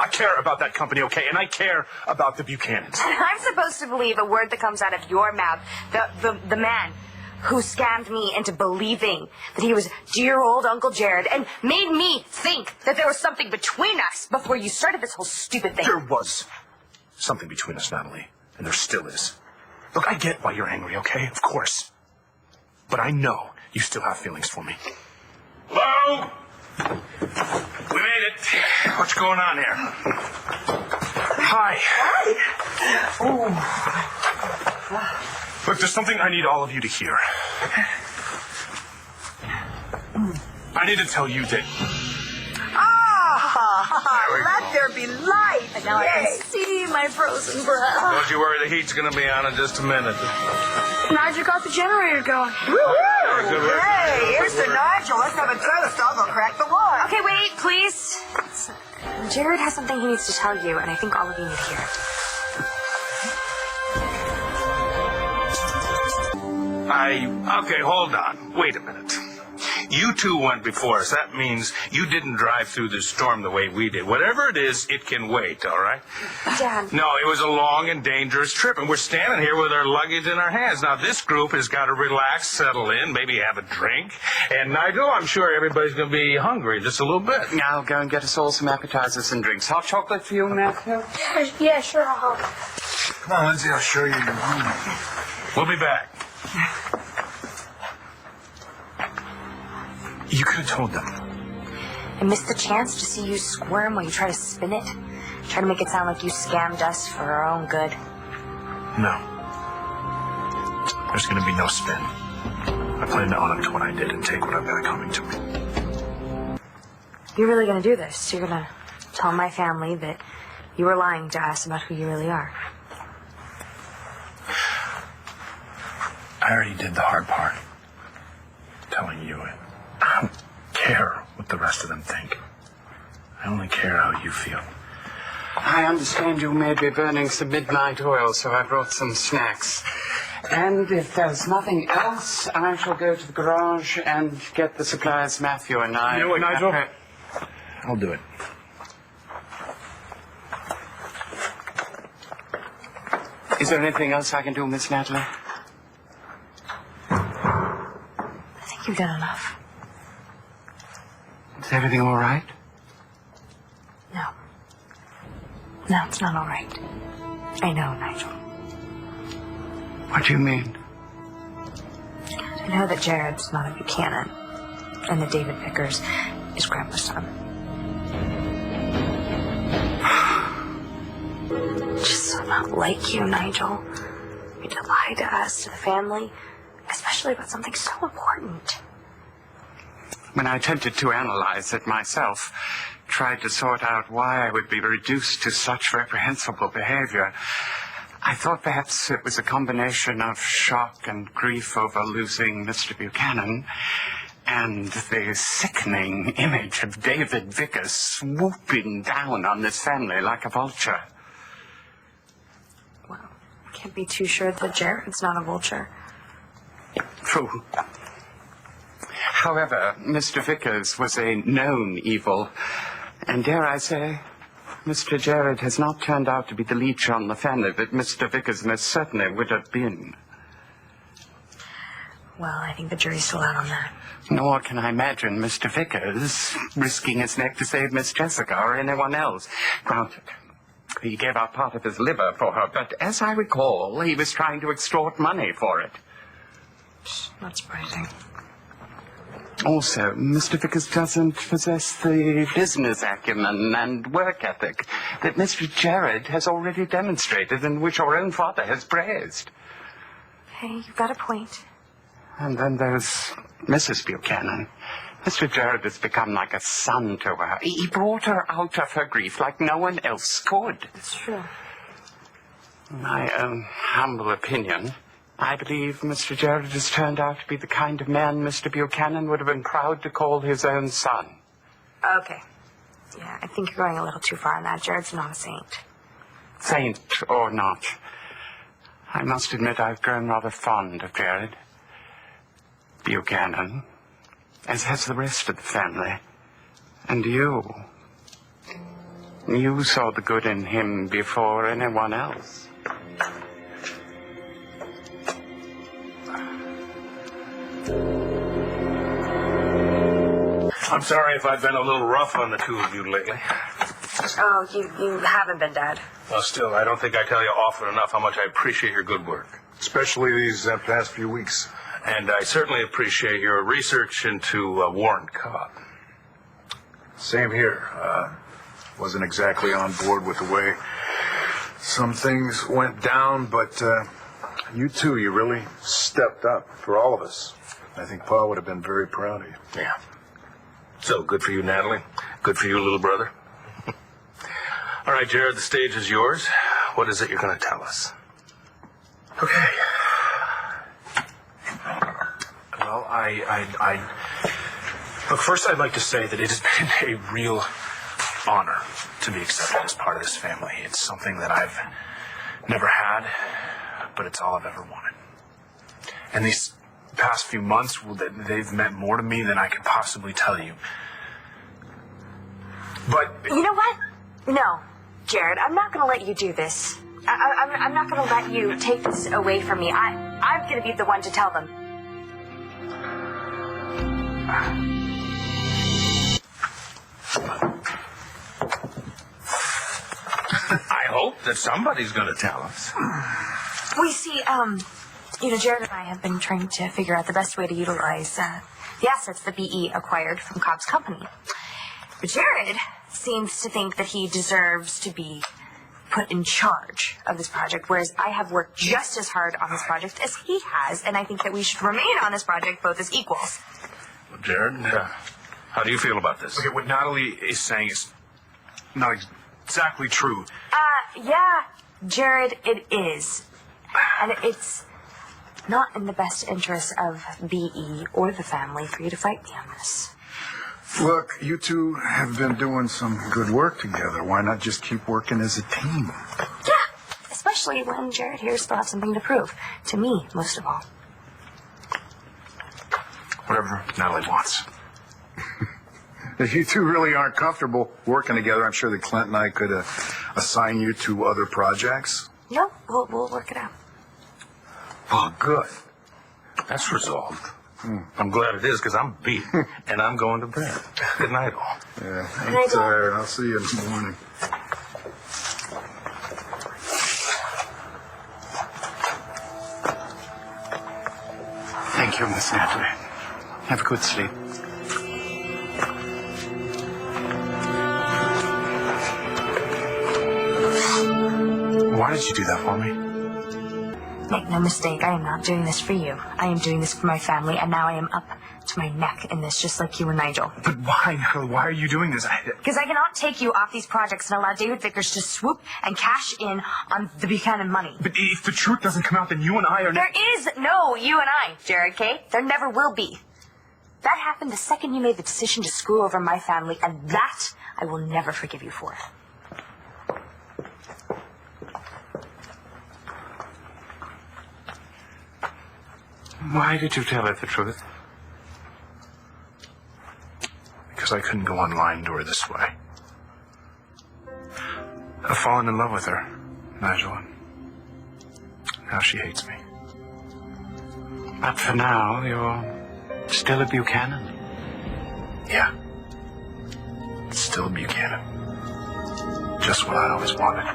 I care about that company, okay? And I care about the Buchanans. I'm supposed to believe a word that comes out of your mouth. The man who scammed me into believing that he was dear old Uncle Jared and made me think that there was something between us before you started this whole stupid thing. There was something between us, Natalie, and there still is. Look, I get why you're angry, okay? Of course. But I know you still have feelings for me. Hello? We made it. What's going on here? Hi. Look, there's something I need all of you to hear. I need to tell you that... Let there be light. And now I can see my frozen brow. Don't you worry, the heat's going to be on in just a minute. Nigel got the generator going. Woo-hoo! Hey, here's to Nigel. Let's have a toast. I'll go crack the wine. Okay, wait, please. Jared has something he needs to tell you, and I think all of you need to hear it. Okay, hold on. Wait a minute. You two went before us. That means you didn't drive through the storm the way we did. Whatever it is, it can wait, all right? Dad. No, it was a long and dangerous trip, and we're standing here with our luggage in our hands. Now, this group has got to relax, settle in, maybe have a drink. And, Nigel, I'm sure everybody's going to be hungry just a little bit. I'll go and get us all some appetizers and drinks. Hot chocolate for you, Matthew? Yeah, sure, I'll help. Come on, Lindsay, I'll show you your room. We'll be back. You could have told them. I missed the chance to see you squirm while you try to spin it. Try to make it sound like you scammed us for our own good. No. There's going to be no spin. I plan to own up to what I did and take what I've got coming to me. You're really going to do this? You're going to tell my family that you were lying to us about who you really are? I already did the hard part. Telling you it. I don't care what the rest of them think. I only care how you feel. I understand you may be burning some midnight oil, so I brought some snacks. And if there's nothing else, I shall go to the garage and get the supplies Matthew and I... You know what, Nigel? I'll do it. Is there anything else I can do, Miss Natalie? I think you've done enough. Is everything all right? No. No, it's not all right. I know, Nigel. What do you mean? I know that Jared's not a Buchanan, and that David Vickers is Grandpa's son. Just so not like you, Nigel. You to lie to us, to the family, especially about something so important. When I attempted to analyze it myself, tried to sort out why I would be reduced to such reprehensible behavior, I thought perhaps it was a combination of shock and grief over losing Mr. Buchanan and the sickening image of David Vickers swooping down on this family like a vulture. Well, I can't be too sure that Jared's not a vulture. True. However, Mr. Vickers was a known evil, and dare I say, Mr. Jared has not turned out to be the leech on the family that Mr. Vickers most certainly would have been. Well, I think the jury's still out on that. Nor can I imagine Mr. Vickers risking his neck to save Miss Jessica or anyone else. Granted, he gave up part of his liver for her, but as I recall, he was trying to extort money for it. Not surprising. Also, Mr. Vickers doesn't possess the business acumen and work ethic that Mr. Jared has already demonstrated and which your own father has praised. Hey, you've got a point. And then there's Mrs. Buchanan. Mr. Jared has become like a son to her. He brought her out of her grief like no one else could. It's true. In my own humble opinion, I believe Mr. Jared has turned out to be the kind of man Mr. Buchanan would have been proud to call his own son. Okay. Yeah, I think you're going a little too far on that. Jared's not a saint. Saint or not, I must admit I've grown rather fond of Jared. Buchanan, as has the rest of the family. And you. You saw the good in him before anyone else. I'm sorry if I've been a little rough on the two of you lately. Oh, you haven't been, Dad. Well, still, I don't think I tell you often enough how much I appreciate your good work. Especially these past few weeks. And I certainly appreciate your research into Warren Cobb. Same here. Wasn't exactly on board with the way some things went down, but you too, you really stepped up for all of us. I think Pa would have been very proud of you. Yeah. So, good for you, Natalie. Good for you, little brother. All right, Jared, the stage is yours. What is it you're going to tell us? Okay. Well, Look, first I'd like to say that it has been a real honor to be accepted as part of this family. It's something that I've never had, but it's all I've ever wanted. And these past few months, well, they've meant more to me than I could possibly tell you. But... You know what? No, Jared, I'm not going to let you do this. I'm not going to let you take this away from me. I'm going to be the one to tell them. I hope that somebody's going to tell us. We see, Jared and I have been trying to figure out the best way to utilize the assets that BE acquired from Cobb's company. But Jared seems to think that he deserves to be put in charge of this project, whereas I have worked just as hard on this project as he has, and I think that we should remain on this project both as equals. Well, Jared, how do you feel about this? Okay, what Natalie is saying is not exactly true. Yeah, Jared, it is. And it's not in the best interest of BE or the family for you to fight me on this. Look, you two have been doing some good work together. Why not just keep working as a team? Yeah, especially when Jared here still has something to prove. To me, most of all. Whatever Natalie wants. If you two really aren't comfortable working together, I'm sure that Clint and I could assign you to other projects. No, we'll work it out. Oh, good. That's resolved. I'm glad it is, because I'm beat, and I'm going to bed. Good night, all. Yeah, Good night, I'm tired. I'll see you in the morning. Thank you, Miss Natalie. Have a good sleep. Why did you do that for me? Make no mistake, I am not doing this for you. I am doing this for my family, and now I am up to my neck in this, just like you and Nigel. But why, Natalie? Why are you doing this? Because I cannot take you off these projects and allow David Vickers to swoop and cash in on the Buchanan money. But if the truth doesn't come out, then you and I are... There is no you and I, Jared, K. There never will be. That happened the second you made the decision to screw over my family, and that I will never forgive you for. Why did you tell her the truth? Because I couldn't go on lying to her this way. I've fallen in love with her, Nigel. Now she hates me. But for now, you're still a Buchanan. Yeah. Still Buchanan. Just what I always wanted.